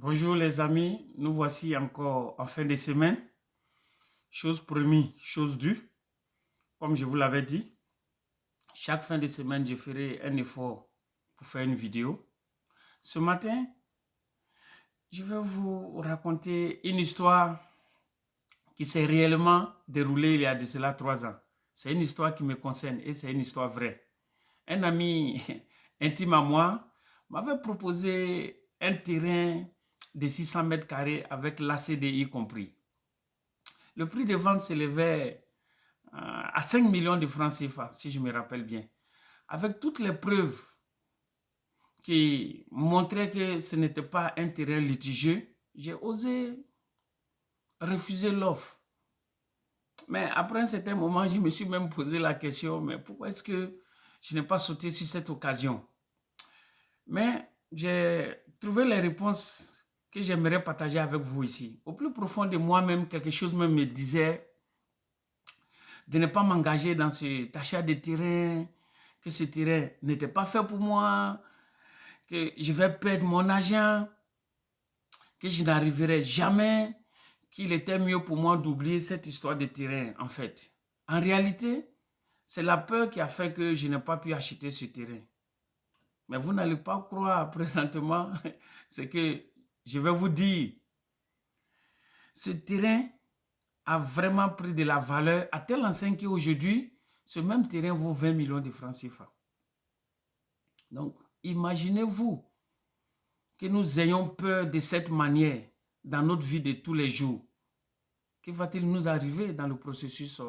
Bonjour les amis, nous voici encore en fin de semaine. Chose promise, chose due. Comme je vous l'avais dit, chaque fin de semaine, je ferai un effort pour faire une vidéo. Ce matin, je vais vous raconter une histoire qui s'est réellement déroulée il y a de cela 3 ans. C'est une histoire qui me concerne et c'est une histoire vraie. Un ami intime à moi m'avait proposé un terrain de 600 mètres carrés avec l'ACDI compris. Le prix de vente s'élevait à 5 millions de francs CFA, si je me rappelle bien. Avec toutes les preuves qui montraient que ce n'était pas un terrain litigieux, j'ai osé refuser l'offre. Mais après un certain moment, je me suis même posé la question, mais pourquoi est-ce que je n'ai pas sauté sur cette occasion? Mais j'ai trouvé les réponses que j'aimerais partager avec vous ici. Au plus profond de moi-même, quelque chose même me disait de ne pas m'engager dans cet achat de terrain, que ce terrain n'était pas fait pour moi, que je vais perdre mon argent, que je n'arriverai jamais, qu'il était mieux pour moi d'oublier cette histoire de terrain en fait. En réalité, c'est la peur qui a fait que je n'ai pas pu acheter ce terrain. Mais vous n'allez pas croire présentement ce que je vais vous dire. Ce terrain a vraiment pris de la valeur à telle enseigne qu'aujourd'hui, ce même terrain vaut 20 millions de francs CFA. Donc, imaginez-vous que nous ayons peur de cette manière dans notre vie de tous les jours. Que va-t-il nous arriver dans le processus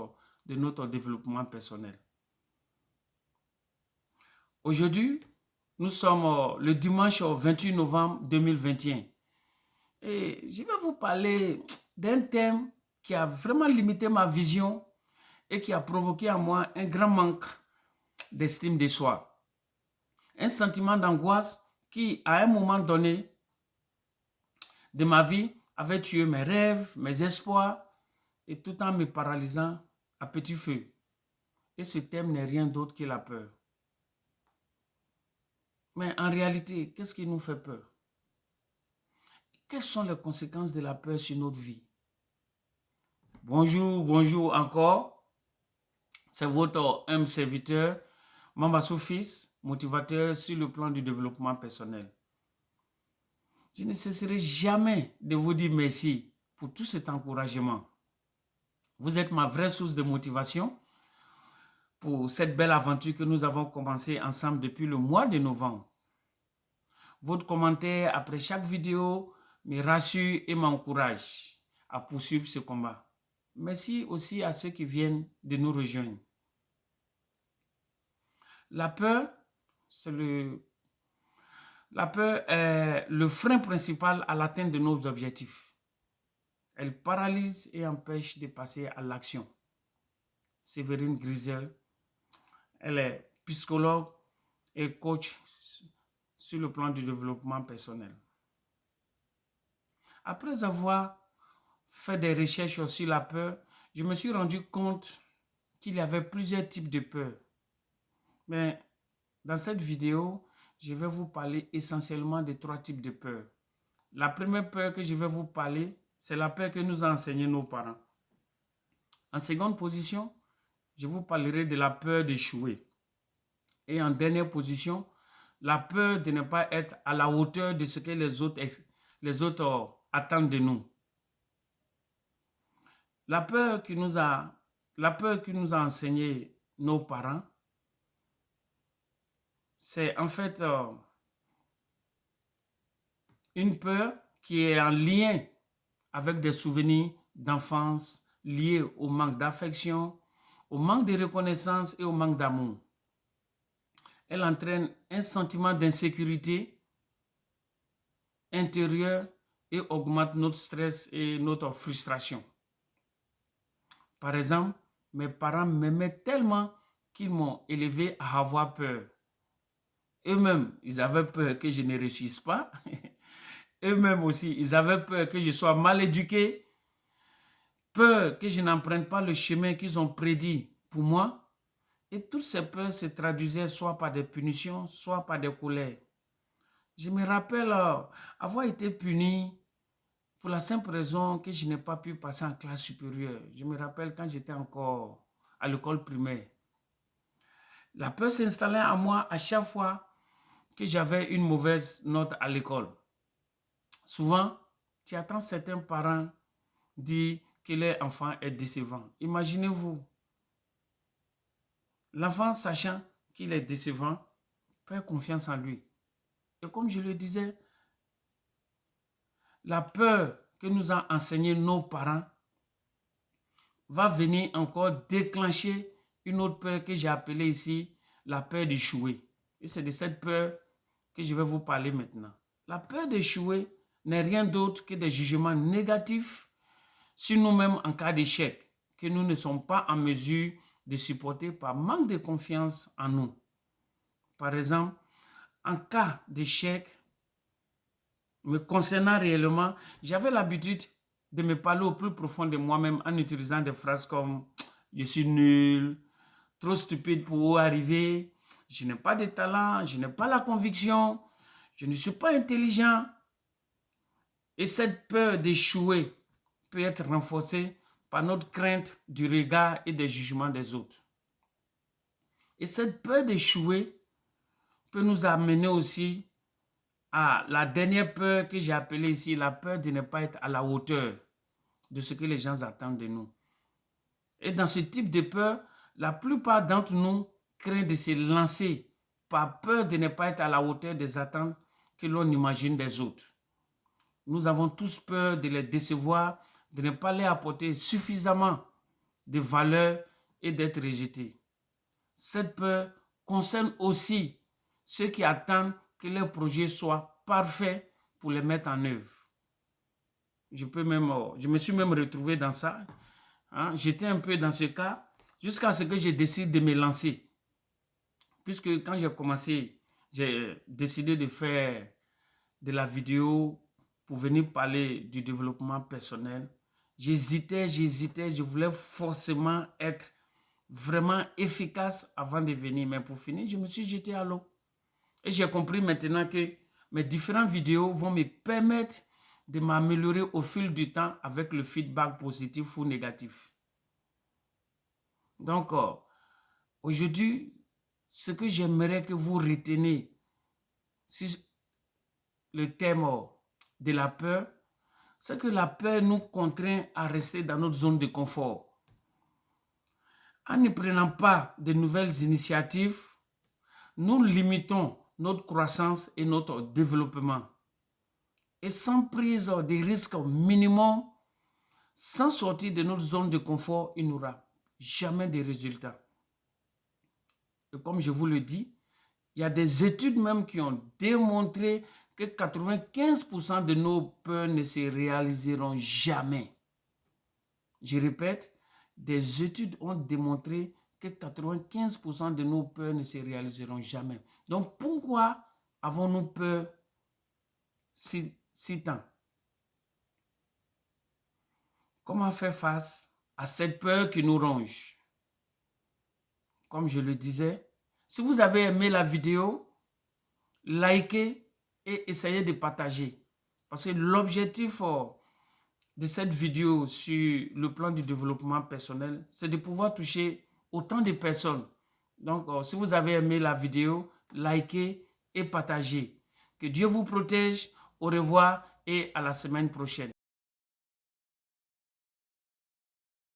de notre développement personnel? Aujourd'hui, nous sommes le dimanche 28 novembre 2021. Et je vais vous parler d'un thème qui a vraiment limité ma vision et qui a provoqué en moi un grand manque d'estime de soi. Un sentiment d'angoisse qui, à un moment donné de ma vie, avait tué mes rêves, mes espoirs, et tout en me paralysant à petit feu. Et ce thème n'est rien d'autre que la peur. Mais en réalité, qu'est-ce qui nous fait peur? Quelles sont les conséquences de la peur sur notre vie? Bonjour, bonjour encore. C'est votre humble serviteur, Mambassou Fils, motivateur sur le plan du développement personnel. Je ne cesserai jamais de vous dire merci pour tout cet encouragement. Vous êtes ma vraie source de motivation pour cette belle aventure que nous avons commencée ensemble depuis le mois de novembre. Votre commentaire après chaque vidéo me rassure et m'encourage à poursuivre ce combat. Merci aussi à ceux qui viennent de nous rejoindre. La peur, est le frein principal à l'atteinte de nos objectifs. Elle paralyse et empêche de passer à l'action. Séverine Grisel, elle est psychologue et coach sur le plan du développement personnel. Après avoir fait des recherches sur la peur, je me suis rendu compte qu'il y avait plusieurs types de peur. Mais dans cette vidéo, je vais vous parler essentiellement de 3 types de peur. La première peur que je vais vous parler, c'est la peur que nous ont enseigné nos parents. En seconde position, je vous parlerai de la peur d'échouer. Et en dernière position, la peur de ne pas être à la hauteur de ce que les autres attendent de nous. La peur que nous a enseigné nos parents, c'est en fait une peur qui est en lien avec des souvenirs d'enfance liés au manque d'affection, au manque de reconnaissance et au manque d'amour. Elle entraîne un sentiment d'insécurité intérieure et augmente notre stress et notre frustration. Par exemple, mes parents m'aimaient tellement qu'ils m'ont élevé à avoir peur. Eux-mêmes, ils avaient peur que je ne réussisse pas. Eux-mêmes aussi, ils avaient peur que je sois mal éduqué, peur que je n'emprunte pas le chemin qu'ils ont prédit pour moi. Et toutes ces peurs se traduisaient soit par des punitions, soit par des colères. Je me rappelle avoir été puni pour la simple raison que je n'ai pas pu passer en classe supérieure. Je me rappelle quand j'étais encore à l'école primaire. La peur s'installait en moi à chaque fois que j'avais une mauvaise note à l'école. Souvent, tu attends certains parents dire que leur enfant est décevant. Imaginez-vous, l'enfant sachant qu'il est décevant, perd confiance en lui. Et comme je le disais, la peur que nous ont enseigné nos parents va venir encore déclencher une autre peur que j'ai appelée ici la peur d'échouer. Et c'est de cette peur que je vais vous parler maintenant. La peur d'échouer n'est rien d'autre que des jugements négatifs sur nous-mêmes en cas d'échec, que nous ne sommes pas en mesure de supporter par manque de confiance en nous. Par exemple, en cas d'échec, me concernant réellement, j'avais l'habitude de me parler au plus profond de moi-même en utilisant des phrases comme « je suis nul »,« trop stupide pour où arriver »,« je n'ai pas de talent »,« je n'ai pas la conviction »,« je ne suis pas intelligent ». Et cette peur d'échouer peut être renforcée par notre crainte du regard et des jugements des autres. Et cette peur d'échouer peut nous amener aussi à la dernière peur que j'ai appelée ici, la peur de ne pas être à la hauteur de ce que les gens attendent de nous. Et dans ce type de peur, la plupart d'entre nous craignent de se lancer par peur de ne pas être à la hauteur des attentes que l'on imagine des autres. Nous avons tous peur de les décevoir, de ne pas leur apporter suffisamment de valeur et d'être rejetés. Cette peur concerne aussi ceux qui attendent que leur projet soit parfait pour les mettre en œuvre. Je me suis même retrouvé dans ça. Hein? J'étais un peu dans ce cas jusqu'à ce que je décide de me lancer. Puisque quand j'ai commencé, j'ai décidé de faire de la vidéo pour venir parler du développement personnel. J'hésitais, je voulais forcément être vraiment efficace avant de venir. Mais pour finir, je me suis jeté à l'eau. Et j'ai compris maintenant que mes différentes vidéos vont me permettre de m'améliorer au fil du temps avec le feedback positif ou négatif. Donc, aujourd'hui, ce que j'aimerais que vous reteniez sur le thème de la peur, c'est que la peur nous contraint à rester dans notre zone de confort. En ne prenant pas de nouvelles initiatives, nous limitons notre croissance et notre développement. Et sans prise de risques minimum, sans sortir de notre zone de confort, il n'y aura jamais de résultats. Et comme je vous le dis, il y a des études même qui ont démontré que 95% de nos peurs ne se réaliseront jamais. Je répète, des études ont démontré que 95% de nos peurs ne se réaliseront jamais. Donc pourquoi avons-nous peur si tant? Comment faire face à cette peur qui nous ronge? Comme je le disais, si vous avez aimé la vidéo, likez et essayez de partager. Parce que l'objectif de cette vidéo sur le plan du développement personnel, c'est de pouvoir toucher autant de personnes. Donc, si vous avez aimé la vidéo, likez et partagez. Que Dieu vous protège. Au revoir et à la semaine prochaine.